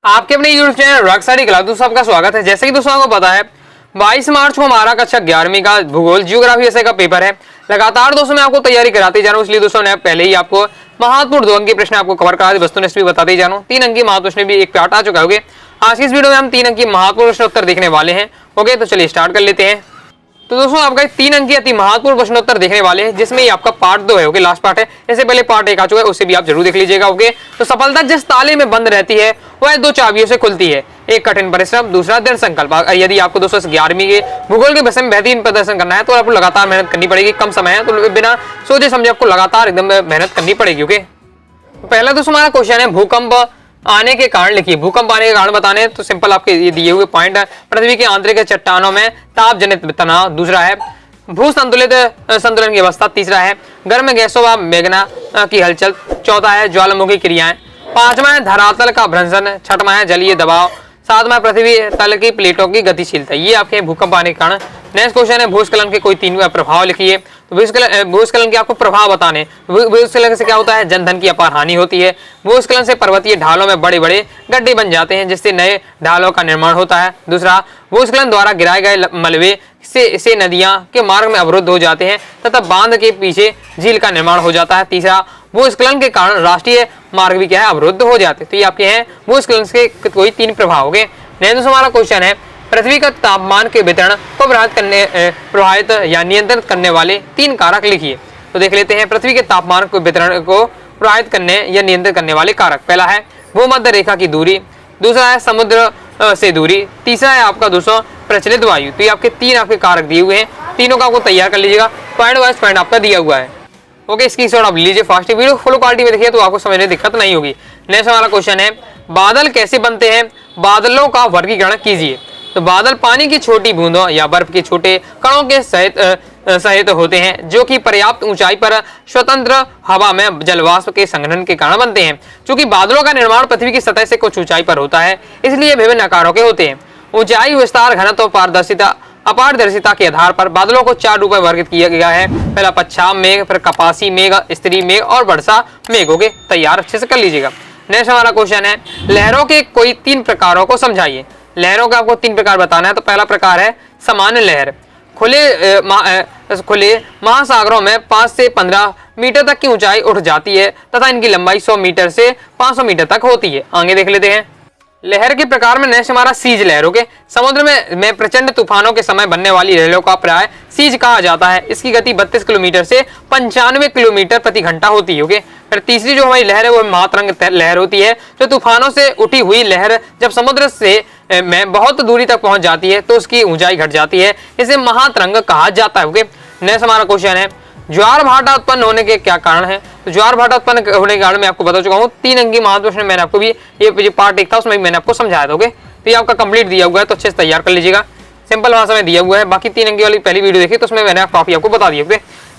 आपके अपने YouTube channel rock study class दोस्तों आपका स्वागत है। जैसे कि दोस्तों आपको पता है 22 मार्च को हमारा कक्षा 11वीं का भूगोल जियोग्राफी विषय का पेपर है। लगातार दोस्तों मैं आपको तैयारी कराते जा रहा हूं, इसलिए दोस्तों मैं पहले ही आपको महत्वपूर्ण 2 अंक के प्रश्न आपको कवर करा दी, वस्तुनिष्ठ भी बताते ही जा रहा हूं। 3 अंक की महत्वपूर्ण प्रश्न भी एक पार्ट आ चुका है। आज की इस वीडियो में हम 3 अंक की महत्वपूर्ण प्रश्न उत्तर देखने वाले हैं। ओके, तो चलिए स्टार्ट कर लेते हैं। तो दोस्तों आपका 3 अंक की अति महत्वपूर्ण प्रश्नोत्तर देखने वाले हैं, जिसमें ये आपका पार्ट 2 है। ओके, लास्ट पार्ट है, इससे पहले पार्ट 1 आ चुका है, उसे भी आप जरूर देख लीजिएगा। ओके, तो सफलता जिस ताले में बंद रहती है वह 2 चाबियों से खुलती है, एक कठिन परिश्रम, दूसरा दृढ़ संकल्प। यदि आपको दोस्तों 11वीं के भूगोल के विषय में बेहतरीन प्रदर्शन करना है तो आपको लगातार मेहनत करनी पड़ेगी। कम समय है तो बिना सोचे समझे आपको लगातार एकदम मेहनत करनी पड़ेगी। ओके, पहला दोस्तों हमारा क्वेश्चन है भूकंप आने के कारण लिखिए। भूकंप आने के कारण बताने तो सिंपल आपके ये दिए हुए पॉइंट है। पृथ्वी के आंतरिक चट्टानों में ताप जनित तनाव, दूसरा है भू संतुलित संतुलन की अवस्था, तीसरा है गर्म गैसों व मैग्ना की हलचल, चौथा है ज्वालामुखी क्रियाएं, पांचवा है धरातल का भ्रंशन, छठवां है जलीय दबाव, सातवां पृथ्वी तल की प्लेटों की गतिशीलता। ये आपके भूकंप आने के कारण। नेक्स्ट क्वेश्चन है भूस्खलन के कोई 3 प्रभाव लिखिए। तो भूस्खलन के आपको प्रभाव बताने। भूस्खलन से क्या होता है, जनधन की अपार हानि होती है। भूस्खलन से पर्वतीय ढालों में बड़े बड़े गड्ढे बन जाते हैं, जिससे नए ढालों का निर्माण होता है। दूसरा, भूस्खलन द्वारा गिराए गए मलबे से नदियां के मार्ग में अवरुद्ध हो जाते हैं तथा बांध के पीछे झील का निर्माण हो जाता है। तीसरा, भूस्खलन के कारण राष्ट्रीय मार्ग भी क्या है, अवरुद्ध हो जाते हैं। तो ये आपके हैं भूस्खलन के कोई 3 प्रभाव हो गए। नेक्स्ट हमारा क्वेश्चन है पृथ्वी का तापमान के वितरण को प्रभावित या नियंत्रित करने वाले 3 कारक लिखिए। तो देख लेते हैं पृथ्वी के तापमान को वितरण को प्रभावित करने या नियंत्रित करने वाले कारक। पहला है भूमध्य रेखा की दूरी, दूसरा है समुद्र से दूरी, तीसरा है आपका दोस्तों प्रचलित वायु। तो ये आपके 3 आपके कारक दिए हुए हैं, तीनों का आपको तैयार कर लीजिएगा। पॉइंट वाइज पॉइंट आपका दिया हुआ है। ओके, इसकी शॉट आप लीजिए फास्ट, वीडियो फुल क्वालिटी में देखिए तो आपको समझने दिक्कत नहीं होगी। नेक्स्ट हमारा क्वेश्चन है बादल कैसे बनते हैं, बादलों का वर्गीकरण कीजिए। तो बादल पानी की छोटी बूंदों या बर्फ के छोटे कणों के सहित होते हैं, जो कि पर्याप्त ऊंचाई पर स्वतंत्र हवा में जलवाष्प के संघनन के कारण बनते हैं। चूंकि बादलों का निर्माण पृथ्वी की सतह से कुछ ऊंचाई पर होता है, इसलिए विभिन्न आकारों के होते हैं। ऊंचाई, विस्तार, घनत्व, पारदर्शिता, अपारदर्शिता के आधार पर बादलों को 4 रूपों में वर्गीकृत किया गया है। पहला पच्छाम मेघ, फिर कपासी मेघ, स्त्री मेघ और वर्षा मेघ। हो गए तैयार, अच्छे से कर लीजिएगा। नेक्स्ट हमारा क्वेश्चन है लहरों के कोई 3 प्रकारों को समझाइए। लहरों का आपको 3 प्रकार बताना है। तो पहला प्रकार है सामान्य लहर। खुले महासागरों में 5 से 15 मीटर तक की ऊंचाई उठ जाती है तथा इनकी लंबाई 100 मीटर से 500 मीटर तक होती है। आगे देख लेते हैं लहर के प्रकार में। नेक्स्ट हमारा सीज लहरों के समुद्र में प्रचंड तूफानों के समय बनने वाली लहरों का प्राय सीज कहा जाता है। इसकी गति 32 किलोमीटर से 95 किलोमीटर प्रति घंटा होती है। फिर तीसरी जो हमारी लहर है वो महातरंग लहर होती है, जो तूफानों से उठी हुई लहर जब समुद्र से में बहुत दूरी तक पहुंच जाती है तो उसकी ऊंचाई घट जाती है, इसे महातरंग कहा जाता है। ओके, नेक्स्ट हमारा क्वेश्चन है ज्वार भाटा उत्पन्न होने के क्या कारण है। तो ज्वार भाटा उत्पन्न होने के कारण मैं आपको बता चुका हूँ। 3 अंक की महत्वपूर्ण मैंने आपको भी ये पार्ट 1 था उसमें मैंने आपको समझाया था। ओके, तो ये आपका कंप्लीट दिया हुआ है, तो अच्छे से तैयार कर लीजिएगा। सिंपल भाषा में दिया हुआ है। बाकी 3 अंक की वाली पहली वीडियो देखी तो उसमें मैंने काफी आपको बता दिया।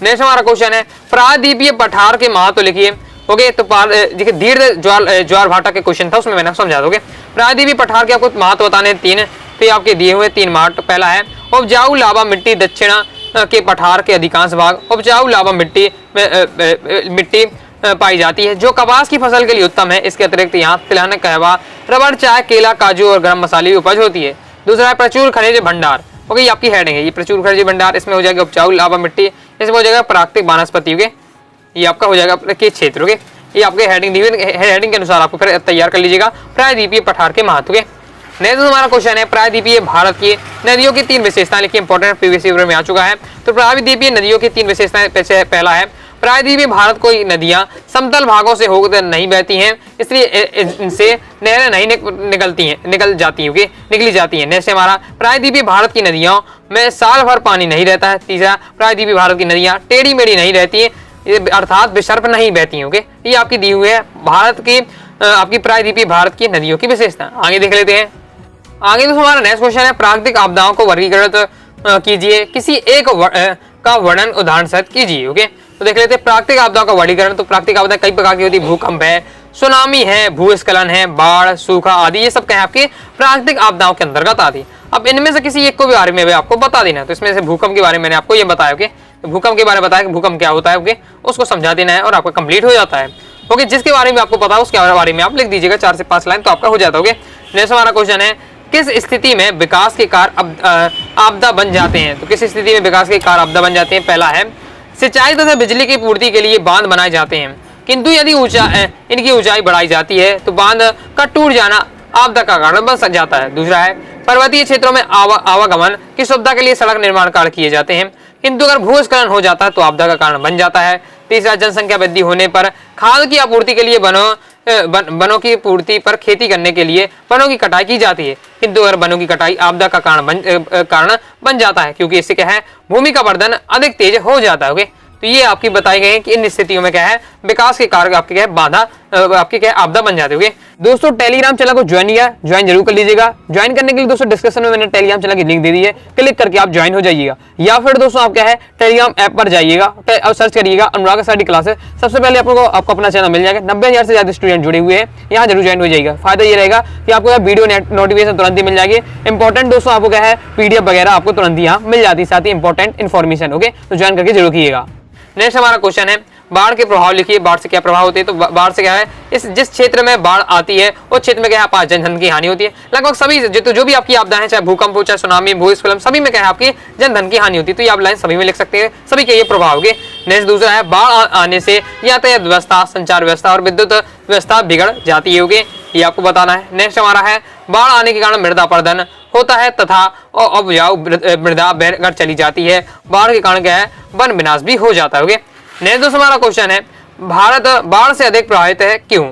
नेक्स्ट हमारा क्वेश्चन है प्रायद्वीपीय पठार के महत्व लिखिए। ओके, तो देखिए दीर्घ ज्वार भाटा के क्वेश्चन था उसमें मैंने समझा दोगे। प्रायद्वीपीय पठार के आपको महत्व बताने 3, तो ये आपके दिए हुए 3 महत्व। पहला है उपजाऊ लावा मिट्टी, दक्षिण के पठार के अधिकांश भाग उपजाऊ लावा मिट्टी पाई जाती है, जो कपास की फसल के लिए उत्तम है। इसके अतिरिक्त यहाँ तिलहन, कहवा, रबड़, चाय, केला, काजू और गर्म मसाले की उपज होती है। दूसरा है प्रचुर खनिज भंडार। ओके, ये आपकी हेडिंग है, ये प्रचुर खनिज भंडार। इसमें हो जाएगा उपजाऊ लावा मिट्टी, इसमें हो जाएगा प्राकृतिक वनस्पति। ये आपका हो जाएगा के क्षेत्र। ये आपके हेडिंग के अनुसार आपको फिर तैयार कर लीजिएगा प्रायद्वीपीय पठार के महत्व के। नेक्स्ट हमारा क्वेश्चन है प्रायद्वीपीय भारत की नदियों की 3 विशेषताएं लिखिए। इंपॉर्टेंट प्रीवियस ईयर में आ चुका है। तो प्रायद्वीपीय नदियों की 3 विशेषताएं। पहला है प्रायद्वीपीय भारत कोई नदियां समतल भागों से होकर नहीं बहती हैं, इसलिए इनसे नहरें नहीं निकली जाती हैं। नेक्स्ट हमारा प्रायद्वीपीय भारत की नदियों में साल भर पानी नहीं रहता है। तीसरा, प्रायद्वीपीय भारत की नदियां टेढ़ी मेढ़ी नहीं रहती है, अर्थात बेशर्फ नहीं बहती हैं। ओके, ये आपकी दी हुई है भारत की आपकी प्रायद्वीपीय भारत की नदियों की विशेषता। आगे देख लेते हैं। आगे तो हमारा नेक्स्ट क्वेश्चन है प्राकृतिक आपदाओं को वर्गीकृत कीजिए, किसी एक का वर्णन उदाहरण सहित कीजिए। ओके, तो देख लेते हैं प्राकृतिक आपदाओं का वर्गीकरण। तो प्राकृतिक आपदा कई प्रकार की होती है, भूकंप है, सुनामी है, भूस्खलन है, बाढ़, सूखा आदि, ये सब क्या है आपके प्राकृतिक आपदाओं के अंतर्गत आती है। अब इनमें से किसी एक को भी बारे में भी आपको बता देना है। तो इसमें से भूकंप के बारे में मैंने आपको ये बताया। ओके, तो भूकंप के बारे में बताया कि भूकंप क्या होता है। ओके, उसको समझा देना है और आपका कंप्लीट हो जाता है। ओके, जिसके बारे में आपको पता है उसके बारे में आप लिख दीजिएगा 4 से 5 लाइन, तो आपका हो जाता है। ओके, नेक्स्ट हमारा क्वेश्चन है, किस स्थिति में विकास के कार्य आपदा बन जाते हैं? तो किस स्थिति में विकास के कार्य आपदा बन जाते हैं? पहला है, सिंचाई तथा बिजली की पूर्ति के लिए बांध बनाए जाते हैं, किंतु यदि इनकी ऊंचाई बढ़ाई जाती है तो बांध का टूट जाना आपदा का कारण बन जाता है। दूसरा है, पर्वतीय क्षेत्रों में आवागमन की सुविधा के लिए सड़क निर्माण कार्य किए जाते हैं, किंतु अगर भूस्खलन हो जाता है तो आपदा का कारण बन जाता है। तीसरा, जनसंख्या वृद्धि होने पर खाद की आपूर्ति के लिए वनों की पूर्ति पर खेती करने के लिए वनों की कटाई की जाती है, किंतु अगर वनों की कटाई आपदा का कारण बन जाता है, क्योंकि इससे क्या है, भूमि का वर्धन अधिक तेज हो जाता है। ओके, तो ये आपकी बताई गई है कि इन स्थितियों में क्या है, विकास के कार्य आपके क्या है, बाधा आपके क्या है, आपदा बन जाते होंगे। दोस्तों टेलीग्राम चैनल को ज्वाइन जरूर कर लीजिएगा। ज्वाइन करने के लिए दोस्तों डिस्क्रिप्शन में मैंने टेलीग्राम चैनल की लिंक दे दी है, क्लिक करके आप ज्वाइन हो जाइएगा, या फिर दोस्तों आप क्या है, टेलीग्राम ऐप पर जाइएगा और सर्च करिएगा अनुराग स्टडी क्लासेस। सबसे पहले आपको अपना चैनल मिल जाएगा। 90,000 से ज्यादा स्टूडेंट जुड़े हुए हैं, यहाँ जरूर ज्वाइन हो जाएगा। फायदा ये रहेगा कि आपको वीडियो नोटिफिकेशन तुरंत ही मिल जाएगी। इंपॉर्टेंट दोस्तों आपको क्या है, पीडीएफ वगैरह आपको तुरंत ही यहाँ मिल जाती है, साथ ही इंपॉर्टेंट इन्फॉर्मेशन। ओके, तो ज्वाइन करके जरूर कीजिएगा। नेक्स्ट हमारा क्वेश्चन है, बाढ़ के प्रभाव लिखिए। बाढ़ से क्या प्रभाव होते हैं? तो बाढ़ से क्या है, जिस क्षेत्र में बाढ़ आती है उस क्षेत्र में क्या है, जनधन की हानि होती है। लगभग सभी जो भी आपकी आपदाएं, चाहे भूकंप हो, चाहे सुनामी, भूस्खलन, सभी में क्या है, आपकी जनधन की हानि होती है। तो ये आप लाइन सभी में लिख सकते हैं, सभी के ये प्रभाव होंगे। नेक्स्ट दूसरा है, बाढ़ आने से यातायात व्यवस्था, संचार व्यवस्था और विद्युत व्यवस्था बिगड़ जाती है, ये आपको बताना है। नेक्स्ट हमारा है, बाढ़ आने के कारण मृदा अपरदन होता है तथा उपजाऊ मृदा बहकर चली जाती है। बाढ़ के कारण क्या है, वन विनाश भी हो जाता है। नेक्स्ट दोस्तों हमारा क्वेश्चन है, भारत बाढ़ से अधिक प्रभावित है, क्यों?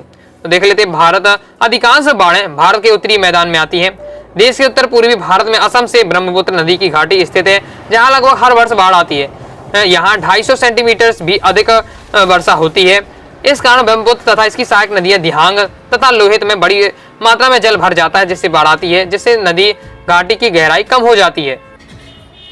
तो देख लेते हैं। भारत अधिकांश बाढ़ें भारत के उत्तरी मैदान में आती हैं। देश के उत्तर पूर्वी भारत में असम से ब्रह्मपुत्र नदी की घाटी स्थित है, जहां लगभग हर वर्ष बाढ़ आती है। यहाँ 250 सेंटीमीटर भी अधिक वर्षा होती है। इस कारण ब्रह्मपुत्र तथा इसकी सहायक नदियां दिहांग तथा लोहित में बड़ी मात्रा में जल भर जाता है, जिससे बाढ़ आती है, जिससे नदी घाटी की गहराई कम हो जाती है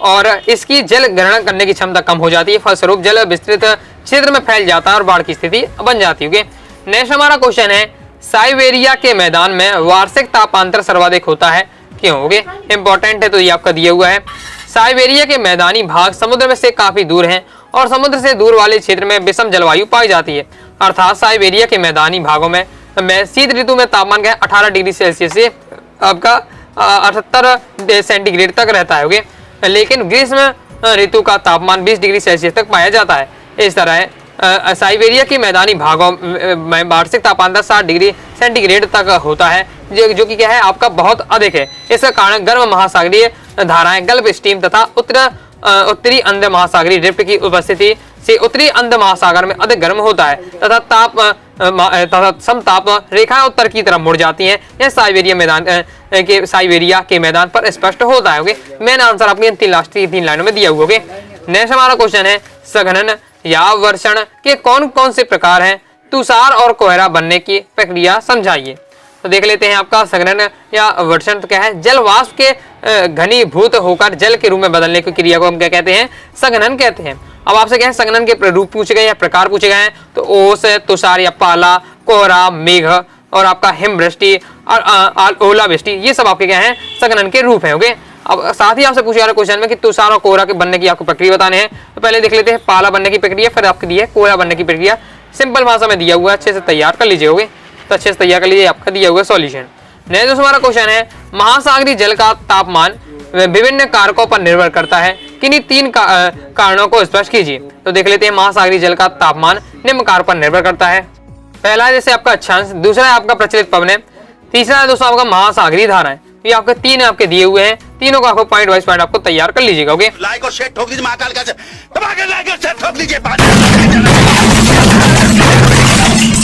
और इसकी जल ग्रहण करने की क्षमता कम हो जाती है। फलस्वरूप जल विस्तृत क्षेत्र में फैल जाता है और बाढ़ की स्थिति बन जाती है। नेक्स्ट हमारा क्वेश्चन है, साइबेरिया के मैदान में वार्षिक तापांतर सर्वाधिक होता है, क्यों? ओके, इंपॉर्टेंट है, तो ये आपका दिया हुआ है। साइबेरिया के मैदानी भाग समुद्र में से काफी दूर हैं और समुद्र से दूर वाले क्षेत्र में विषम जलवायु पाई जाती है। अर्थात साइबेरिया के मैदानी भागों में शीत ऋतु में तापमान क्या है, 18 डिग्री सेल्सियस से आपका 78 सेंटीग्रेड तक रहता है। लेकिन ग्रीष्म ऋतु का तापमान 20 डिग्री सेल्सियस तक पाया जाता है। इस तरह साइबेरिया के मैदानी भागों में वार्षिक तापमान 60 डिग्री सेंटीग्रेड तक होता है, जो कि क्या है, आपका बहुत अधिक है। इसका कारण गर्म महासागरीय धाराएं, गल्फ स्ट्रीम तथा उत्तरी अंध महासागरीय ड्रिफ्ट की उपस्थिति से उत्तरी अंध महासागर में अधिक गर्म होता है तथा समताप रेखाएं उत्तर की तरफ मुड़ जाती हैं। यह साइबेरिया के मैदान पर स्पष्ट होता है। मेन आंसर आपके तीन लाइनों में दिया हुआ है। नेक्स्ट हमारा क्वेश्चन है, सघनन या वर्षण के कौन कौन से प्रकार हैं? तुषार और कोहरा बनने की प्रक्रिया समझाइए। तो देख लेते हैं, आपका सघनन या वर्षण क्या है, जल वाष्प के घनीभूत होकर जल के रूप में बदलने की क्रिया को हम क्या कहते हैं, सघनन कहते हैं। अब आपसे क्या है, सघनन के रूप पूछे गए या प्रकार पूछे गए हैं, तो ओस, तुषार या पाला, कोहरा, मेघ और आपका हिमवृष्टि और ओलावृष्टि, ये सब आपके क्या है, सघनन के रूप है। ओके, अब साथ ही आपसे पूछा जा रहा है क्वेश्चन में कि तुषार और कोहरा के बनने की आपको प्रक्रिया बताने हैं। तो पहले देख लेते हैं पाला बनने की प्रक्रिया, फिर आपके दिए कोहरा बनने की प्रक्रिया। सिंपल भाषा में दिया हुआ है, अच्छे से तैयार कर लीजिए। तो अच्छे से तैयार कर लीजिए, आपका दिया हुआ सॉल्यूशन। नेक्स्ट हमारा क्वेश्चन है, महासागरीय जल का तापमान विभिन्न कारकों पर निर्भर करता है, किन्हीं 3 कारणों को स्पष्ट कीजिए। तो देख लेते हैं, महासागरीय जल का तापमान निम्न कारक पर निर्भर करता है। पहला है जैसे आपका अक्षांश, दूसरा है आपका प्रचलित पवन, तीसरा है दोस्तों आपका महासागरीय धारा है। ये आपके 3 आपके दिए हुए हैं, तीनों का आपको पॉइंट वाइज पॉइंट आपको तैयार कर लीजिएगा। ओके, लाइक और शेयर ठोक दीजिए, महाकाल का दबा के लाइक और शेयर ठोक लीजिए।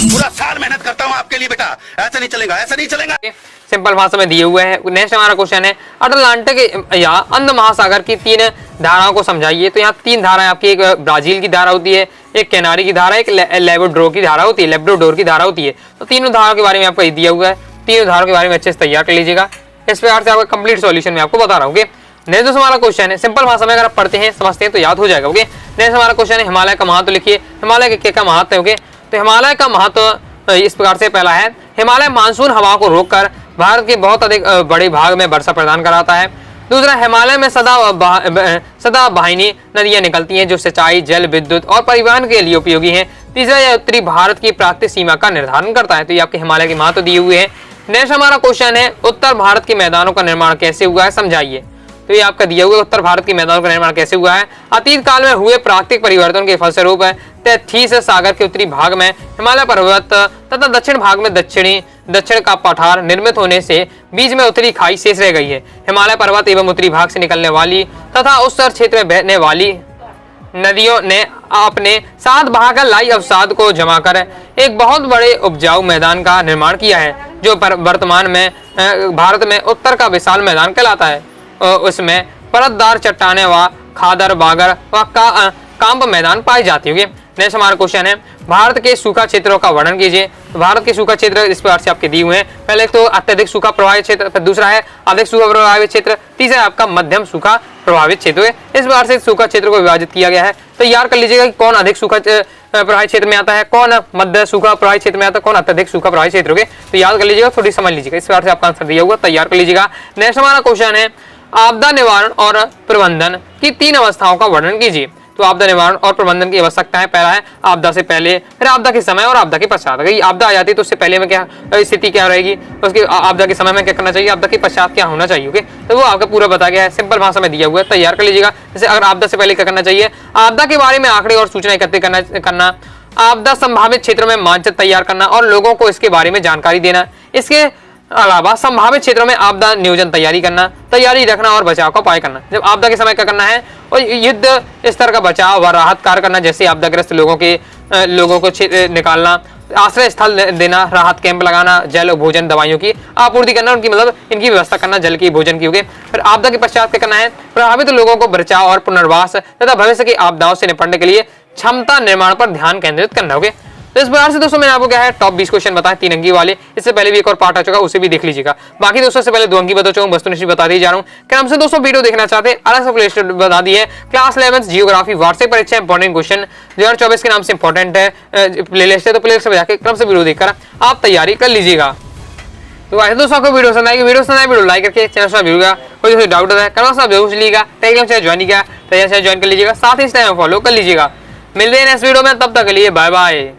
पूरा साल मेहनत करता हूँ आपके लिए बेटा, ऐसा नहीं चलेगा, ऐसा नहीं चलेगा। सिंपल भाषा में दिए हुए हैं। नेक्स्ट हमारा क्वेश्चन है, अटलांटिक या अंध महासागर की 3 धाराओं को समझाइए। तो यहाँ 3 धाराएं आपकी, एक ब्राजील की धारा होती है, एक कैनारी की धारा, एक लेब्राडोर की धारा होती है, लेब्राडोर की धारा होती है। तो तीनों धाराओं के बारे में आपको दिया हुआ है, तीनों धाराओं के बारे में अच्छे से तैयार कर लीजिएगा। इस प्रकार से आपका कंप्लीट सॉल्यूशन में आपको बता रहा हूँ। नेक्स्ट दोस्तों हमारा क्वेश्चन है, सिंपल भाषा में अगर आप पढ़ते हैं समझते हैं तो याद हो जाएगा। ओके, नेक्स्ट हमारा क्वेश्चन है, हिमालय का महत्व लिखिए। हिमालय के क्या महत्व है? ओके, तो हिमालय का महत्व इस प्रकार से, पहला है, हिमालय मानसून हवा को रोककर भारत के बहुत अधिक बड़े भाग में वर्षा प्रदान कराता है। दूसरा, हिमालय में सदा बहानी नदियां निकलती हैं जो सिंचाई, जल, विद्युत और परिवहन के लिए उपयोगी हैं। तीसरा, यह उत्तरी भारत की प्रांतीय सीमा का निर्धारण करता है। तो ये आपके हिमालय के महत्व दिए हुए हैं। नेक्स्ट हमारा क्वेश्चन है उत्तर भारत के मैदानों का निर्माण कैसे हुआ है, समझाइए। तो ये आपका दिया हुआ उत्तर भारत के मैदानों का निर्माण कैसे हुआ है। अतीत काल में हुए प्राकृतिक परिवर्तन के फलस्वरूप तैथीस सागर के उत्तरी भाग में हिमालय पर्वत तथा दक्षिण भाग में दक्षिण का पठार निर्मित होने से बीच में उत्तरी खाई शेष रह गई है। हिमालय पर्वत एवं उत्तरी भाग से निकलने वाली तथा उस क्षेत्र में बहने वाली नदियों ने अपने साथ बहाकर लाई अवसाद को जमा कर एक बहुत बड़े उपजाऊ मैदान का निर्माण किया है, जो वर्तमान में भारत में उत्तर का विशाल मैदान कहलाता है। उसमें परतदार चट्टाने व खादर बागर व कांप मैदान पाए जाती होंगे। नेक्स्ट हमारा क्वेश्चन है भारत के सूखा क्षेत्रों का वर्णन कीजिए। तो भारत के सूखा क्षेत्र इस प्रकार से आपके दिए हुए हैं। पहले तो अत्यधिक सूखा प्रभावित क्षेत्र, फिर दूसरा है अधिक सूखा प्रभावित क्षेत्र, तीसरा है आपका मध्यम सूखा प्रभावित क्षेत्र है। इस प्रकार से सूखा क्षेत्र को विभाजित किया गया है। तो याद कर लीजिएगा कि कौन अधिक सूखा प्रभावित क्षेत्र में आता है, कौन मध्य सूखा प्रभावित क्षेत्र में आता है, कौन अत्यधिक सूखा प्रभावित क्षेत्र हो गए। तो याद कर लीजिएगा, थोड़ी समझ लीजिएगा। इस प्रकार से आपका आंसर दिया हुआ, तैयार कर लीजिएगा। नेक्स्ट हमारा क्वेश्चन है आपदा निवारण और प्रबंधन की 3 अवस्थाओं का वर्णन कीजिए। तो आपदा निवारण और प्रबंधन की आवश्यकताएं, पहला है आपदा से पहले, फिर आपदा के समय और आपदा के पश्चात। अगर आपदा आ जाती है तो उससे पहले में क्या स्थिति क्या रहेगी, उसके आपदा के समय में क्या करना चाहिए, आपदा के पश्चात क्या होना चाहिए। तो वो आपका पूरा बता गया है, सिंपल भाषा में दिया हुआ है, तैयार कर लीजिएगा। जैसे अगर आपदा से पहले क्या करना चाहिए, आपदा के बारे में आंकड़े और सूचना एकत्रित करना, आपदा संभावित क्षेत्रों में मानचित्र तैयार करना और लोगों को इसके बारे में जानकारी देना। इसके अलावा संभावित क्षेत्रों में आपदा नियोजन तैयारी करना, तैयारी रखना और बचाव का उपाय करना। जब आपदा के समय क्या करना है, और युद्ध स्तर का बचाव व राहत कार्य करना, जैसे आपदाग्रस्त लोगों को निकालना, आश्रय स्थल देना, राहत कैंप लगाना, जल भोजन दवाइयों की आपूर्ति करना, उनकी मतलब इनकी व्यवस्था करना, जल की भोजन की। फिर आपदा के पश्चात क्या करना है, प्रभावित लोगों को बचाव और पुनर्वास तथा भविष्य की आपदाओं से निपटने के लिए क्षमता निर्माण पर ध्यान केंद्रित करना होगा। तो इस प्रकार से दोस्तों मैंने आपको क्या है टॉप 20 क्वेश्चन बताए 3 अंकी वाले। इससे पहले भी एक और पार्ट आ चुका, उसे भी देख लीजिएगा। बाकी दोस्तों से पहले 2 अंकी बता चुका हूं, वस्तुनिष्ठ बता दी जा रहा हूं। क्या हमसे दोस्तों वीडियो देखना चाहते हैं, अलग से प्लेलिस्ट बता दी है, क्लास 11 जियोग्राफी वार्षिक परीक्षा इंपॉर्टेंट क्वेश्चन 2024 के नाम से इंपॉर्टेंट है प्लेलिस्ट है। तो प्लेलिस्ट में जाकर क्रम से वीडियो देखकर आप तैयारी कर लीजिएगा। तो ऐसे दोस्तों आपको वीडियो पसंद आएगी, वीडियो लाइक करके चैनल से वीडियो कोई दोस्तों डाउट है करना सब जरूर लीजिएगा। टेलीग्राम चैनल ज्वाइन किया, टेलीग्राम चैनल ज्वाइन कर लीजिएगा, साथ ही इस टाइम फॉलो कर लीजिएगा। मिलते हैं नेक्स्ट वीडियो में, तब तक के लिए बाय बाय।